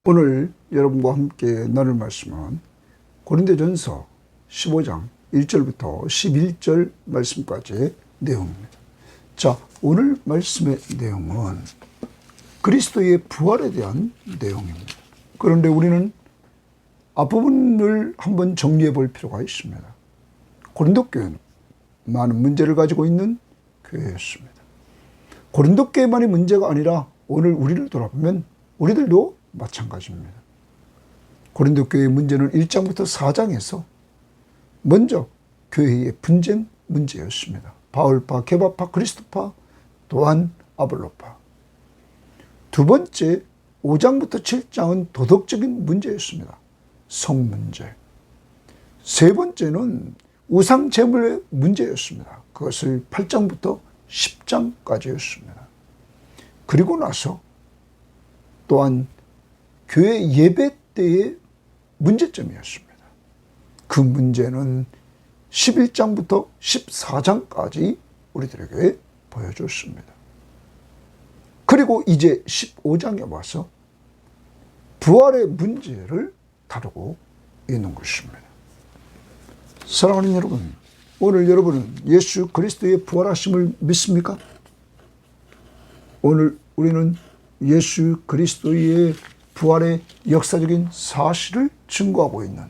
오늘 여러분과 함께 나눌 말씀은 고린도전서 15장 1절부터 11절 말씀까지의 내용입니다. 자, 오늘 말씀의 내용은 그리스도의 부활에 대한 내용입니다. 그런데 우리는 앞부분을 한번 정리해 볼 필요가 있습니다. 고린도 교회는 많은 문제를 가지고 있는 교회였습니다. 고린도 교회만의 문제가 아니라 오늘 우리를 돌아보면 우리들도 마찬가지입니다. 고린도 교회의 문제는 1장부터 4장에서 먼저 교회의 분쟁 문제였습니다. 바울파, 게바파, 그리스도파, 또한 아볼로파. 두 번째 5장부터 7장은 도덕적인 문제였습니다. 성 문제. 세 번째는 우상 제물의 문제였습니다. 그것을 8장부터 10장까지였습니다. 그리고 나서 또한 교회 예배 때의 문제점이었습니다. 그 문제는 11장부터 14장까지 우리들에게 보여줬습니다. 그리고 이제 15장에 와서 부활의 문제를 다루고 있는 것입니다. 사랑하는 여러분, 오늘 여러분은 예수 그리스도의 부활하심을 믿습니까? 오늘 우리는 예수 그리스도의 부활의 역사적인 사실을 증거하고 있는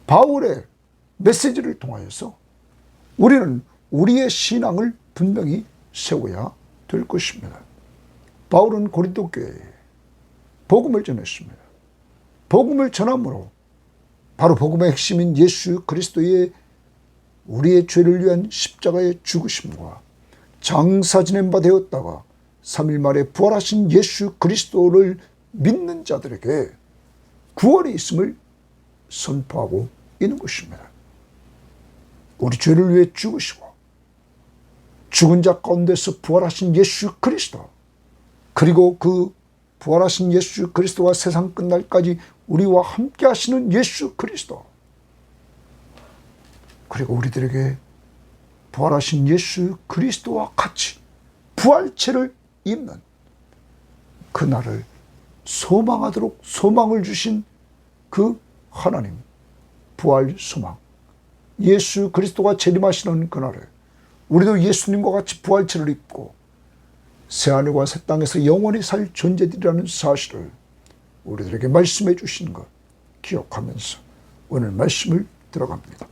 바울의 메시지를 통하여서 우리는 우리의 신앙을 분명히 세워야 될 것입니다. 바울은 고린도 교회에 복음을 전했습니다. 복음을 전함으로 바로 복음의 핵심인 예수 그리스도의 우리의 죄를 위한 십자가의 죽으심과 장사 지낸 바 되었다가 3일 만에 부활하신 예수 그리스도를 믿는 자들에게 구원이 있음을 선포하고 있는 것입니다. 우리 죄를 위해 죽으시고 죽은 자 가운데서 부활하신 예수 그리스도, 그리고 그 부활하신 예수 그리스도가 세상 끝날까지 우리와 함께 하시는 예수 그리스도, 그리고 우리들에게 부활하신 예수 그리스도와 같이 부활체를 입는 그날을 소망하도록 소망을 주신 그 하나님, 부활 소망, 예수 그리스도가 재림하시는 그날에 우리도 예수님과 같이 부활체를 입고 새하늘과 새 땅에서 영원히 살 존재들이라는 사실을 우리들에게 말씀해 주신 것 기억하면서 오늘 말씀을 들어갑니다.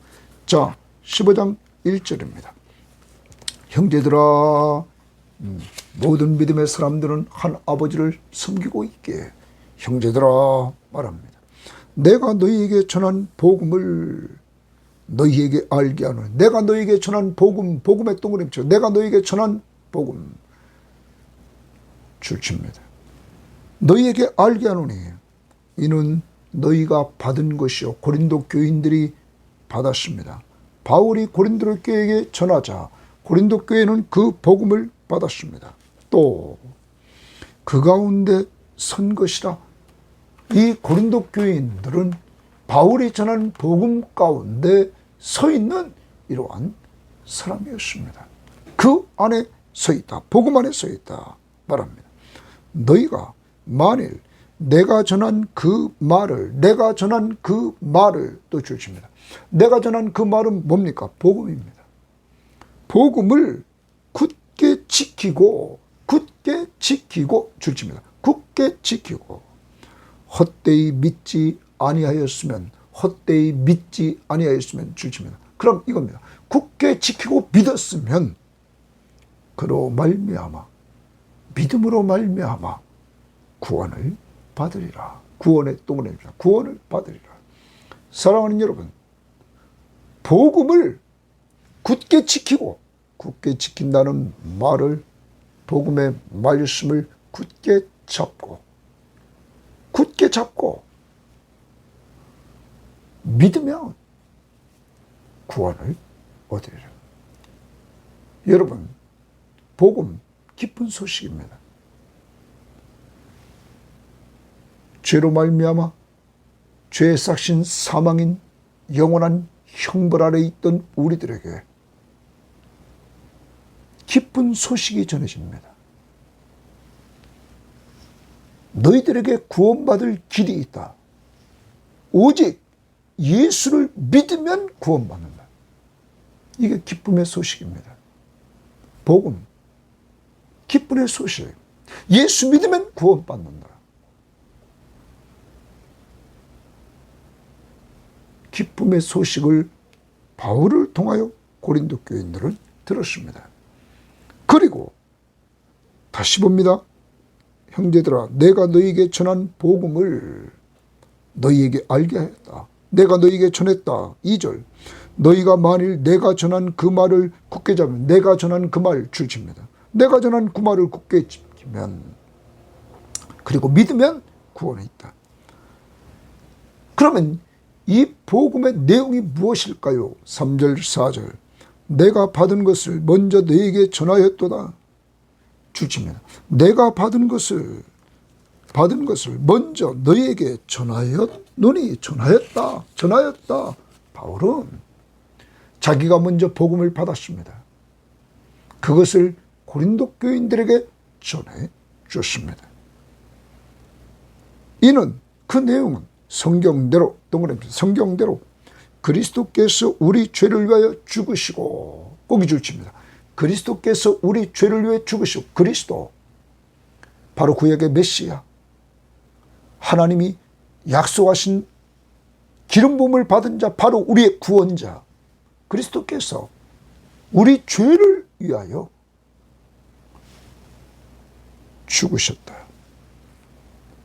자, 15장 1절입니다. 형제들아, 모든 믿음의 사람들은 한 아버지를 섬기고 있기에 형제들아 말합니다. 내가 너희에게 전한 복음을 너희에게 알게 하노니, 내가 너희에게 전한 복음, 복음의 동그라미죠. 내가 너희에게 전한 복음 줄칩니다. 너희에게 알게 하노니 이는 너희가 받은 것이요 고린도 교인들이 받았습니다. 바울이 고린도 교회에게 전하자 고린도 교회는 그 복음을 받았습니다. 또 그 가운데 선 것이라. 이 고린도 교인들은 바울이 전한 복음 가운데 서 있는 이러한 사람이었습니다. 그 안에 서 있다, 복음 안에 서 있다 말합니다. 너희가 만일 내가 전한 그 말을 또 줄칩니다. 내가 전한 그 말은 뭡니까? 복음입니다. 복음을 굳게 지키고 줄칩니다. 굳게 지키고 헛되이 믿지 아니하였으면 줄칩니다. 그럼 이겁니다. 굳게 지키고 믿었으면 그로 말미암아, 믿음으로 말미암아 구원을 받으리라. 구원의 동원입니다. 구원을 받으리라. 사랑하는 여러분, 복음을 굳게 지킨다는 말을, 복음의 말씀을 굳게 잡고 믿으면 구원을 얻으리라. 여러분, 복음 기쁜 소식입니다. 죄로 말미암아 죄의 삭신 사망인 영원한 형벌 아래 있던 우리들에게 기쁜 소식이 전해집니다. 너희들에게 구원받을 길이 있다. 오직 예수를 믿으면 구원받는다. 이게 기쁨의 소식입니다. 복음, 기쁨의 소식. 예수 믿으면 구원받는다. 기쁨의 소식을 바울을 통하여 고린도 교인들은 들었습니다. 그리고 다시 봅니다. 형제들아, 내가 너희에게 전한 복음을 너희에게 알게 하였다. 내가 너희에게 전했다. 2절. 너희가 만일 내가 전한 그 말을 굳게 잡으면, 내가 전한 그 말 줄칩니다. 내가 전한 그 말을 굳게 지키면, 그리고 믿으면 구원이 있다. 그러면 이 복음의 내용이 무엇일까요? 3절 4절. 내가 받은 것을 먼저 너희에게 전하였도다. 줄칩니다. 내가 받은 것을 먼저 너희에게 전하였노니. 전하였다. 바울은 자기가 먼저 복음을 받았습니다. 그것을 고린도 교인들에게 전해 줬습니다. 이는 그 내용은 성경대로, 동그라미 성경대로 그리스도께서 우리 죄를 위하여 죽으시고, 거기 줄칩니다. 그리스도께서 우리 죄를 위해 죽으시고, 그리스도 바로 구약의 메시아, 하나님이 약속하신 기름 부음을 받은 자, 바로 우리의 구원자 그리스도께서 우리 죄를 위하여 죽으셨다.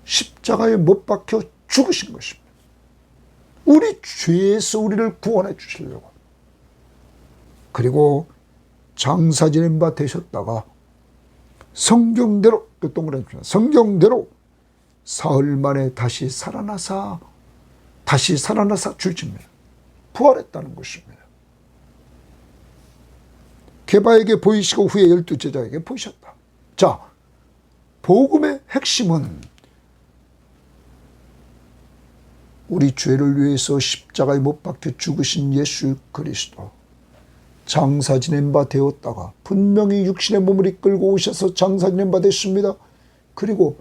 십자가에 못 박혀 죽으신 것입니다. 우리 죄에서 우리를 구원해 주시려고. 그리고 장사 지낸 바 되셨다가 성경대로, 동그라미 성경대로 사흘 만에 다시 살아나사 줄칩니다. 부활했다는 것입니다. 게바에게 보이시고 후에 12제자에게 보이셨다. 자, 복음의 핵심은 우리 죄를 위해서 십자가에 못 박혀 죽으신 예수 그리스도, 장사 지낸 바 되었다가 분명히 육신의 몸을 이끌고 오셔서 장사 지낸 바 됐습니다. 그리고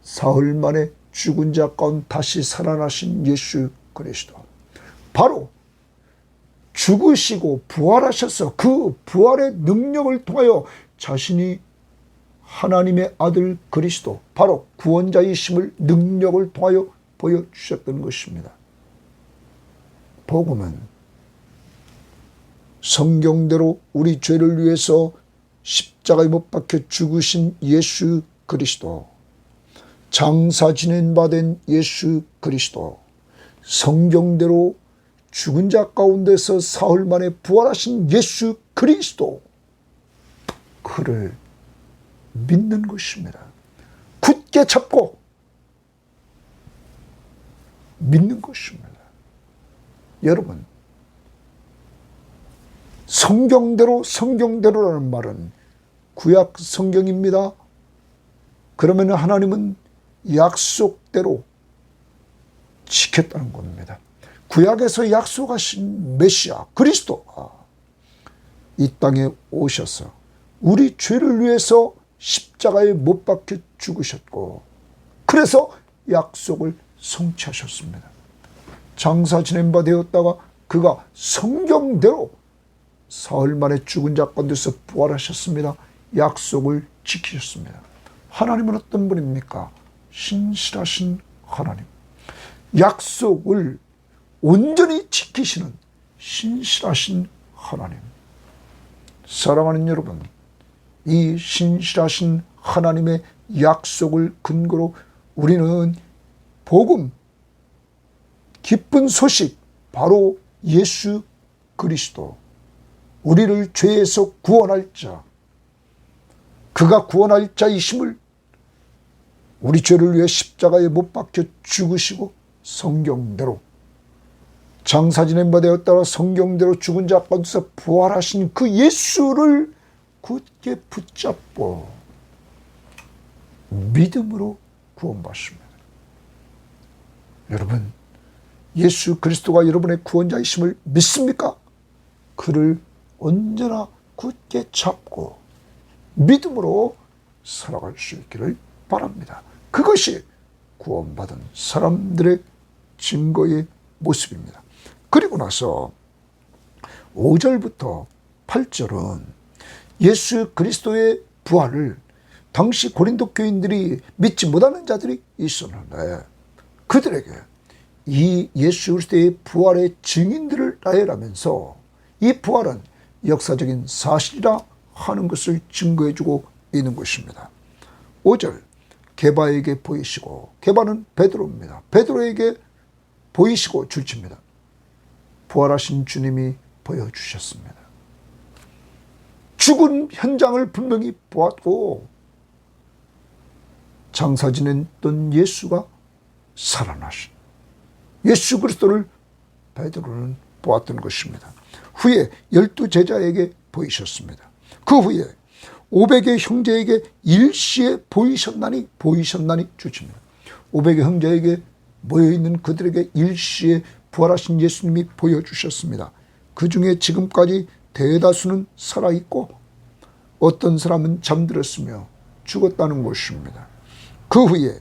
사흘 만에 죽은 자 가운데 다시 살아나신 예수 그리스도, 바로 죽으시고 부활하셔서 그 부활의 능력을 통하여 자신이 하나님의 아들 그리스도, 바로 구원자이심을 능력을 통하여 보여주셨던 것입니다. 복음은 성경대로 우리 죄를 위해서 십자가에 못 박혀 죽으신 예수 그리스도, 장사 지낸 바 된 예수 그리스도, 성경대로 죽은 자 가운데서 사흘 만에 부활하신 예수 그리스도, 그를 믿는 것입니다. 굳게 잡고 믿는 것입니다. 여러분, 성경대로라는 말은 구약 성경입니다. 그러면 하나님은 약속대로 지켰다는 겁니다. 구약에서 약속하신 메시아 그리스도가 이 땅에 오셔서 우리 죄를 위해서 십자가에 못 박혀 죽으셨고, 그래서 약속을 성취하셨습니다. 장사 지낸 바 되었다가 그가 성경대로 사흘 만에 죽은 자 가운데서 부활하셨습니다. 약속을 지키셨습니다. 하나님은 어떤 분입니까? 신실하신 하나님. 약속을 온전히 지키시는 신실하신 하나님. 사랑하는 여러분, 이 신실하신 하나님의 약속을 근거로 우리는 복음, 기쁜 소식, 바로 예수 그리스도, 우리를 죄에서 구원할 자, 그가 구원할 자이심을, 우리 죄를 위해 십자가에 못 박혀 죽으시고 성경대로 장사 지낸 바 되었다가 성경대로 죽은 자 가운데서 부활하신 그 예수를 굳게 붙잡고 믿음으로 구원받습니다. 여러분, 예수 그리스도가 여러분의 구원자이심을 믿습니까? 그를 언제나 굳게 잡고 믿음으로 살아갈 수 있기를 바랍니다. 그것이 구원받은 사람들의 증거의 모습입니다. 그리고 나서 5절부터 8절은 예수 그리스도의 부활을 당시 고린도 교인들이 믿지 못하는 자들이 있었는데 그들에게 이 예수 그리스도의 부활의 증인들을 나열하면서 이 부활은 역사적인 사실이라 하는 것을 증거해주고 있는 것입니다. 5절 게바에게 보이시고, 게바는 베드로입니다. 베드로에게 보이시고 줄칩니다. 부활하신 주님이 보여주셨습니다. 죽은 현장을 분명히 보았고 장사 지냈던 예수가 살아나신 예수 그리스도를 베드로는 보았던 것입니다. 후에 12제자에게 보이셨습니다. 그 후에 500의 형제에게 일시에 보이셨나니 주십니다. 500의 형제에게 모여있는 그들에게 일시에 부활하신 예수님이 보여주셨습니다. 그 중에 지금까지 대다수는 살아있고 어떤 사람은 잠들었으며 죽었다는 것입니다. 그 후에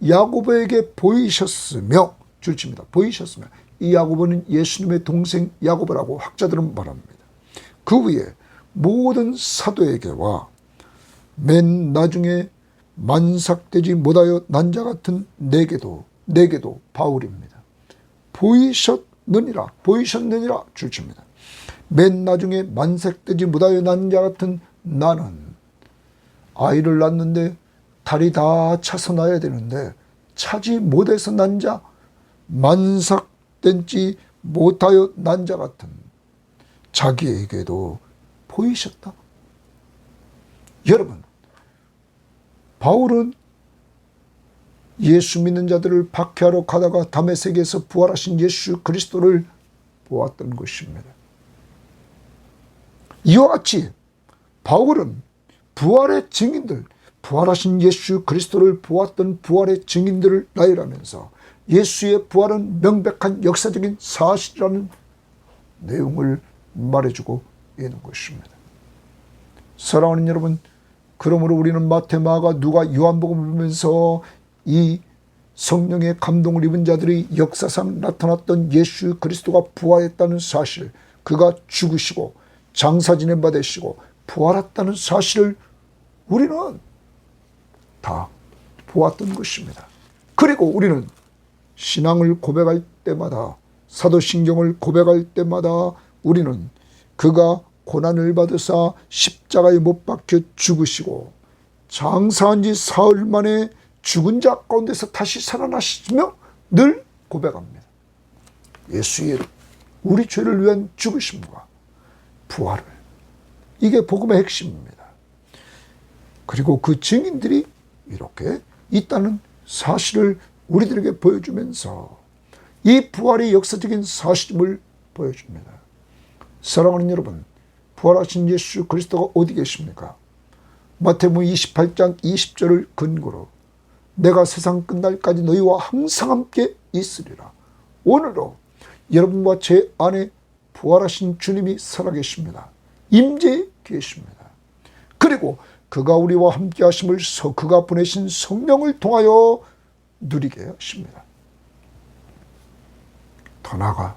야고보에게 보이셨으며 줄칩니다. 보이셨으며, 이 야고보는 예수님의 동생 야고보라고 학자들은 말합니다. 그 후에 모든 사도에게와 맨 나중에 만삭되지 못하여 난 자 같은 내게도 바울입니다. 보이셨느니라 줄칩니다. 맨 나중에 만삭되지 못하여 난 자 같은 나는 아이를 낳는데 달이 다 차서 나야 되는데 차지 못해서 난 자, 만삭되지 못하여 난 자 같은 자기에게도 보이셨다. 여러분, 바울은 예수 믿는 자들을 박해하러 가다가 다메섹에서 부활하신 예수 그리스도를 보았던 것입니다. 이와 같이 바울은 부활의 증인들, 부활하신 예수 그리스도를 보았던 부활의 증인들을 나열하면서 예수의 부활은 명백한 역사적인 사실이라는 내용을 말해주고 있는 것입니다. 사랑하는 여러분, 그러므로 우리는 마태, 마가, 누가, 요한복음을 보면서 이 성령의 감동을 입은 자들이 역사상 나타났던 예수 그리스도가 부활했다는 사실, 그가 죽으시고 장사 지낸 바 되시고 부활했다는 사실을 우리는 다 보았던 것입니다. 그리고 우리는 신앙을 고백할 때마다, 사도신경을 고백할 때마다 우리는 그가 고난을 받으사 십자가에 못 박혀 죽으시고 장사한 지 사흘 만에 죽은 자 가운데서 다시 살아나시며 늘 고백합니다. 예수의 우리 죄를 위한 죽으심과 부활을, 이게 복음의 핵심입니다. 그리고 그 증인들이 이렇게 있다는 사실을 우리들에게 보여주면서 이 부활의 역사적인 사실임을 보여줍니다. 사랑하는 여러분, 부활하신 예수 그리스도가 어디 계십니까? 마태복음 28장 20절을 근거로 내가 세상 끝날까지 너희와 항상 함께 있으리라. 오늘도 여러분과 제 안에 부활하신 주님이 살아계십니다. 임재해 계십니다. 그리고 그가 우리와 함께 하심을 그가 보내신 성령을 통하여 누리게 하십니다. 더 나아가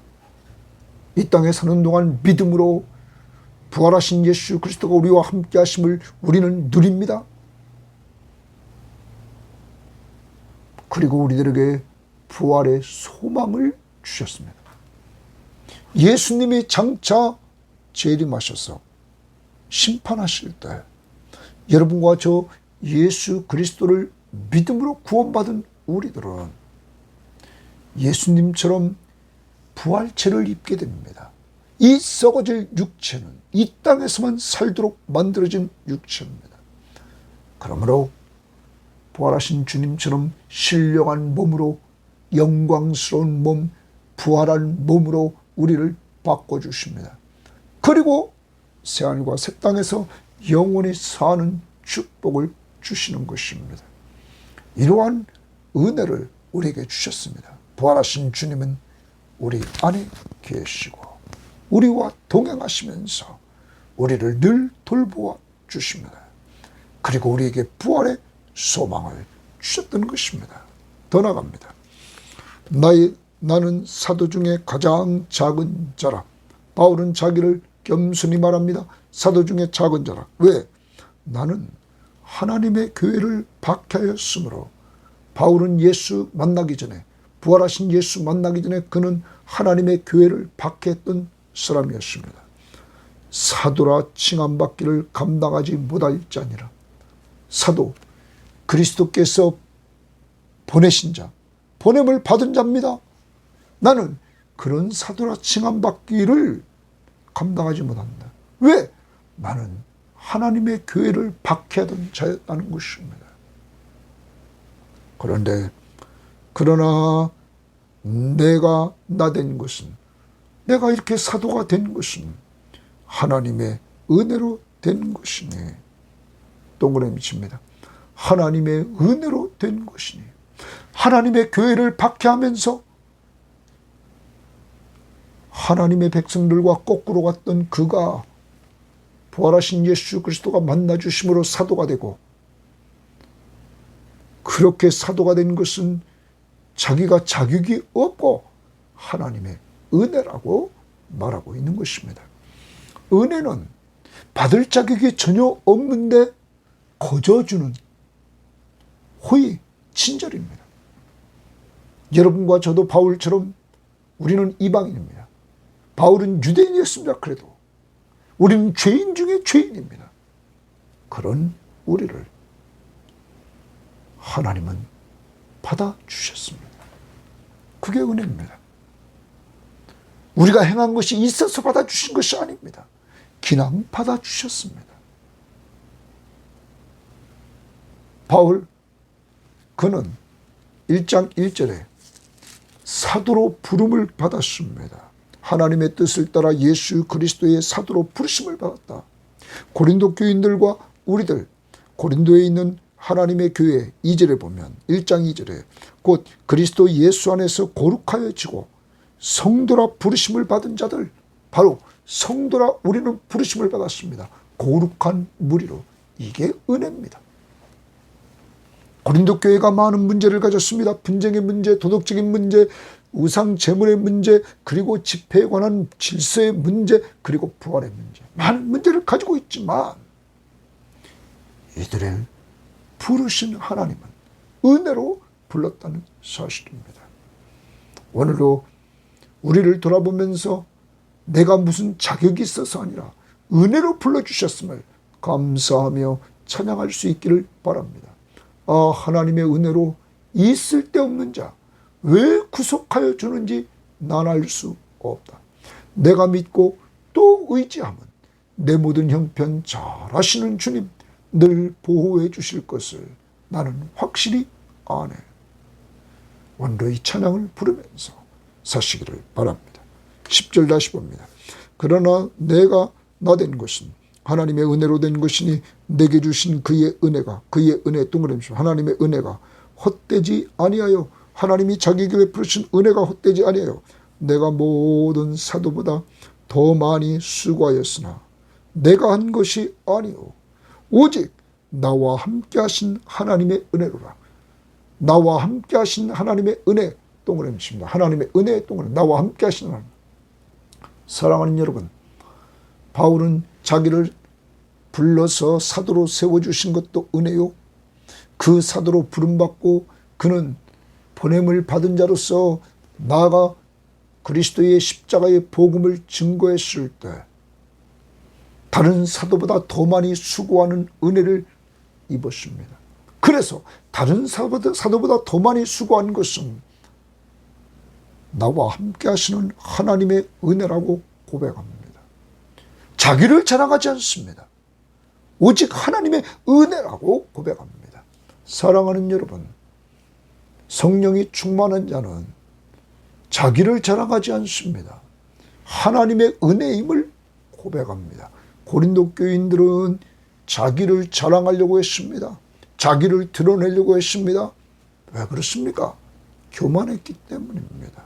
이 땅에 사는 동안 믿음으로 부활하신 예수 그리스도가 우리와 함께 하심을 우리는 누립니다. 그리고 우리들에게 부활의 소망을 주셨습니다. 예수님이 장차 재림하셔서 심판하실 때 여러분과 저 예수 그리스도를 믿음으로 구원받은 우리들은 예수님처럼 부활체를 입게 됩니다. 이 썩어질 육체는 이 땅에서만 살도록 만들어진 육체입니다. 그러므로 부활하신 주님처럼 신령한 몸으로, 영광스러운 몸, 부활한 몸으로 우리를 바꿔주십니다. 그리고 새하늘과 새 땅에서 영원히 사는 축복을 주시는 것입니다. 이러한 은혜를 우리에게 주셨습니다. 부활하신 주님은 우리 안에 계시고 우리와 동행하시면서 우리를 늘 돌보아 주십니다. 그리고 우리에게 부활의 소망을 주셨던 것입니다. 더 나갑니다. 나는 사도 중에 가장 작은 자라. 바울은 자기를 겸손히 말합니다. 사도 중에 작은 자라. 왜? 나는 하나님의 교회를 박해하였으므로. 바울은 예수 만나기 전에, 부활하신 예수 만나기 전에 그는 하나님의 교회를 박해했던 사람이었습니다. 사도라 칭함받기를 감당하지 못할 자니라. 사도, 그리스도께서 보내신 자, 보냄을 받은 자입니다. 나는 그런 사도라 칭함받기를 감당하지 못한다. 왜? 나는 하나님의 교회를 박해하던 자였다는 것입니다. 그러나 내가 나된 것은, 내가 이렇게 사도가 된 것은 하나님의 은혜로 된 것이니. 동그라미 칩니다. 하나님의 은혜로 된 것이니. 하나님의 교회를 박해하면서 하나님의 백성들과 거꾸로 갔던 그가 부활하신 예수 그리스도가 만나주심으로 사도가 되고, 그렇게 사도가 된 것은 자기가 자격이 없고 하나님의 은혜라고 말하고 있는 것입니다. 은혜는 받을 자격이 전혀 없는데 거저주는 호의, 친절입니다. 여러분과 저도 바울처럼 우리는 이방인입니다. 바울은 유대인이었습니다. 그래도 우리는 죄인 중에 죄인입니다. 그런 우리를 하나님은 받아주셨습니다. 그게 은혜입니다. 우리가 행한 것이 있어서 받아주신 것이 아닙니다. 그냥 받아주셨습니다. 바울, 그는 1장 1절에 사도로 부름을 받았습니다. 하나님의 뜻을 따라 예수 그리스도의 사도로 부르심을 받았다. 고린도 교인들과 우리들, 고린도에 있는 하나님의 교회 2절에 보면 1장 2절에 곧 그리스도 예수 안에서 거룩하여지고 성도라 부르심을 받은 자들, 바로 성도라 우리는 부르심을 받았습니다. 거룩한 무리로. 이게 은혜입니다. 고린도 교회가 많은 문제를 가졌습니다. 분쟁의 문제, 도덕적인 문제, 우상 제물의 문제, 그리고 집회에 관한 질서의 문제, 그리고 부활의 문제, 많은 문제를 가지고 있지만 이들의 부르신 하나님은 은혜로 불렀다는 사실입니다. 오늘도 우리를 돌아보면서 내가 무슨 자격이 있어서 아니라 은혜로 불러주셨음을 감사하며 찬양할 수 있기를 바랍니다. 아, 하나님의 은혜로 이 쓸데없는 자 왜 구속하여 주는지 난 알 수 없다. 내가 믿고 또 의지하면 내 모든 형편 잘 아시는 주님 늘 보호해 주실 것을 나는 확실히 아네. 오늘도 이 찬양을 부르면서 사시기를 바랍니다. 10절 다시 봅니다. 그러나 내가 나된 것은 하나님의 은혜로 된 것이니 내게 주신 그의 은혜 동그라미 하나님의 은혜가 헛되지 아니하여, 하나님이 자기에게 베푸신 은혜가 헛되지 아니하여 내가 모든 사도보다 더 많이 수고하였으나 내가 한 것이 아니오 오직 나와 함께 하신 하나님의 은혜로라. 나와 함께 하신 하나님의 은혜 동그라미 칩니다. 하나님의 은혜 동그라미, 나와 함께 하신 하나님. 사랑하는 여러분, 바울은 자기를 불러서 사도로 세워주신 것도 은혜요. 그 사도로 부름받고 그는 보냄을 받은 자로서 나아가 그리스도의 십자가의 복음을 증거했을 때 다른 사도보다 더 많이 수고하는 은혜를 입었습니다. 그래서 다른 사도보다 더 많이 수고한 것은 나와 함께 하시는 하나님의 은혜라고 고백합니다. 자기를 자랑하지 않습니다. 오직 하나님의 은혜라고 고백합니다. 사랑하는 여러분, 성령이 충만한 자는 자기를 자랑하지 않습니다. 하나님의 은혜임을 고백합니다. 고린도 교인들은 자기를 자랑하려고 했습니다. 자기를 드러내려고 했습니다. 왜 그렇습니까? 교만했기 때문입니다.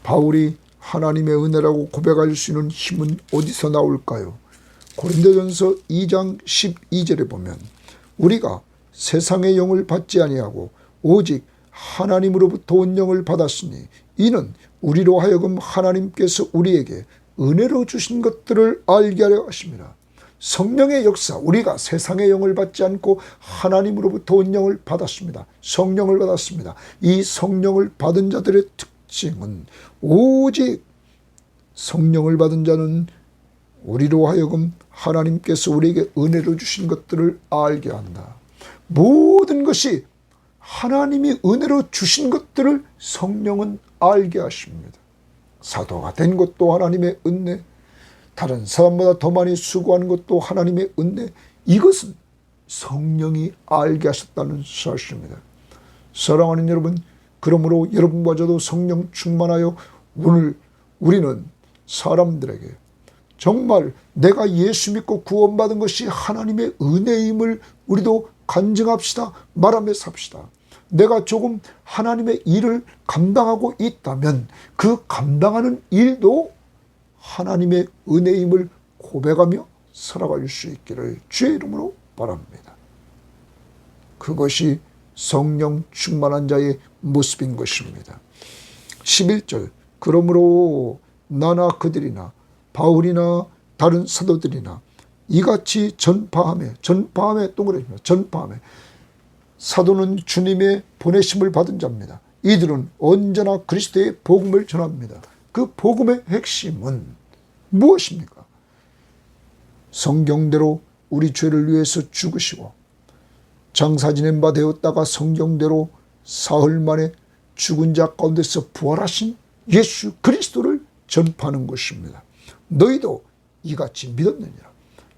바울이 하나님의 은혜라고 고백할 수 있는 힘은 어디서 나올까요? 고린도전서 2장 12절에 보면 우리가 세상의 영을 받지 아니하고 오직 하나님으로부터 온 영을 받았으니 이는 우리로 하여금 하나님께서 우리에게 은혜로 주신 것들을 알게 하려 하십니다. 성령의 역사, 우리가 세상의 영을 받지 않고 하나님으로부터 온 영을 받았습니다. 성령을 받았습니다. 이 성령을 받은 자들의 특징은 오직 성령을 받은 자는 우리로 하여금 하나님께서 우리에게 은혜로 주신 것들을 알게 한다. 모든 것이 하나님이 은혜로 주신 것들을 성령은 알게 하십니다. 사도가 된 것도 하나님의 은혜, 다른 사람보다 더 많이 수고하는 것도 하나님의 은혜, 이것은 성령이 알게 하셨다는 사실입니다. 사랑하는 여러분, 그러므로 여러분과 저도 성령 충만하여 오늘 우리는 사람들에게 정말 내가 예수 믿고 구원받은 것이 하나님의 은혜임을 우리도 간증합시다. 말하며 삽시다. 내가 조금 하나님의 일을 감당하고 있다면 그 감당하는 일도 하나님의 은혜임을 고백하며 살아갈 수 있기를 주의 이름으로 바랍니다. 그것이 성령 충만한 자의 모습인 것입니다. 11절, 그러므로 나나 그들이나 바울이나 다른 사도들이나 이같이 전파하며 동그라집니다. 전파하며. 사도는 주님의 보내심을 받은 자입니다. 이들은 언제나 그리스도의 복음을 전합니다. 그 복음의 핵심은 무엇입니까? 성경대로 우리 죄를 위해서 죽으시고 장사 지낸 바 되었다가 성경대로 사흘 만에 죽은 자 가운데서 부활하신 예수 그리스도를 전파하는 것입니다. 너희도 이같이 믿었느니라.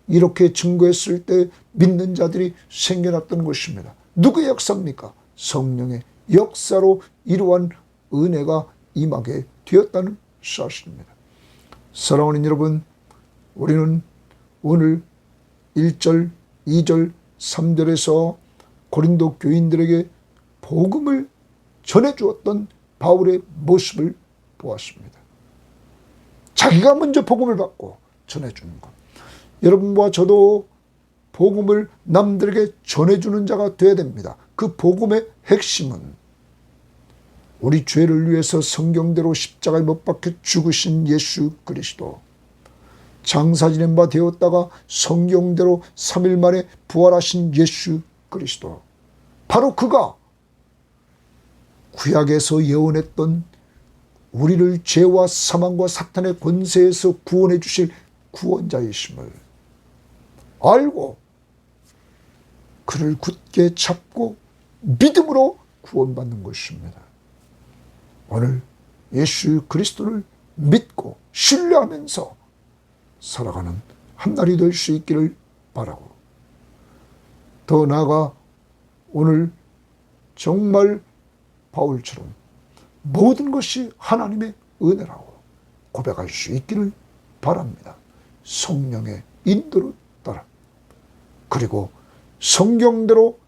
이렇게 증거했을 때 믿는 자들이 생겨났던 것입니다. 누구의 역사입니까? 성령의 역사로 이러한 은혜가 임하게 되었다는 사실입니다. 사랑하는 여러분, 우리는 오늘 1절, 2절, 3절에서 고린도 교인들에게 복음을 전해주었던 바울의 모습을 보았습니다. 자기가 먼저 복음을 받고 전해주는 것. 여러분과 저도 복음을 남들에게 전해주는 자가 되어야 됩니다. 그 복음의 핵심은 우리 죄를 위해서 성경대로 십자가에 못 박혀 죽으신 예수 그리스도, 장사 지낸 바 되었다가 성경대로 3일 만에 부활하신 예수 그리스도, 바로 그가 구약에서 예언했던 우리를 죄와 사망과 사탄의 권세에서 구원해 주실 구원자이심을 알고 그를 굳게 잡고 믿음으로 구원받는 것입니다. 오늘 예수 그리스도를 믿고 신뢰하면서 살아가는 한 날이 될 수 있기를 바라고, 더 나아가 오늘 정말 바울처럼 모든 것이 하나님의 은혜라고 고백할 수 있기를 바랍니다. 성령의 인도를 따라, 그리고 성경대로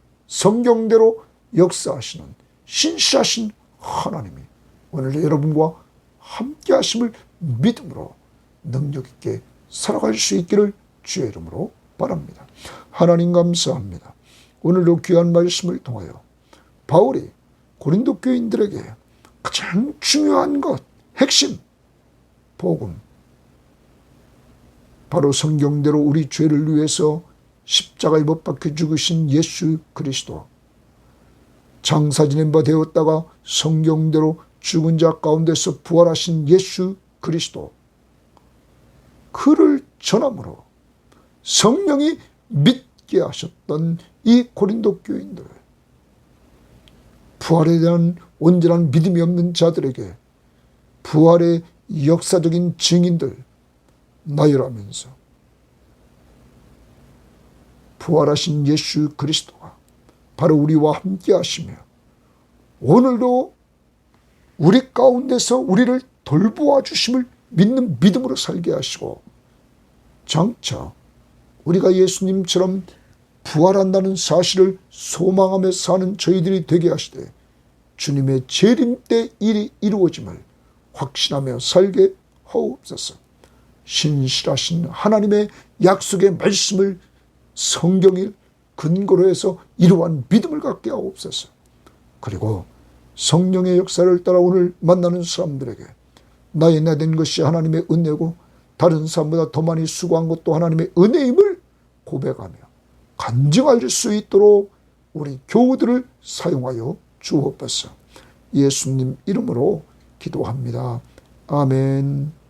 역사하시는 신실하신 하나님이 오늘 여러분과 함께 하심을 믿음으로 능력 있게 살아갈 수 있기를 주의 이름으로 바랍니다. 하나님 감사합니다. 오늘도 귀한 말씀을 통하여 바울이 고린도 교인들에게 가장 중요한 것, 핵심, 복음, 바로 성경대로 우리 죄를 위해서 십자가에 못 박혀 죽으신 예수 그리스도, 장사 지낸 바 되었다가 성경대로 죽은 자 가운데서 부활하신 예수 그리스도, 그를 전함으로 성령이 믿게 하셨던 이 고린도 교인들, 부활에 대한 온전한 믿음이 없는 자들에게 부활의 역사적인 증인들 나열하면서 부활하신 예수 그리스도가 바로 우리와 함께 하시며 오늘도 우리 가운데서 우리를 돌보아 주심을 믿는 믿음으로 살게 하시고, 장차 우리가 예수님처럼 부활한다는 사실을 소망하며 사는 저희들이 되게 하시되 주님의 재림 때 일이 이루어짐을 확신하며 살게 하옵소서. 신실하신 하나님의 약속의 말씀을 성경을 근거로 해서 이러한 믿음을 갖게 하옵소서. 그리고 성령의 역사를 따라 오늘 만나는 사람들에게 나의 나된 것이 하나님의 은혜고 다른 사람보다 더 많이 수고한 것도 하나님의 은혜임을 고백하며 간증할 수 있도록 우리 교우들을 사용하여 주옵소서. 예수님 이름으로 기도합니다. 아멘.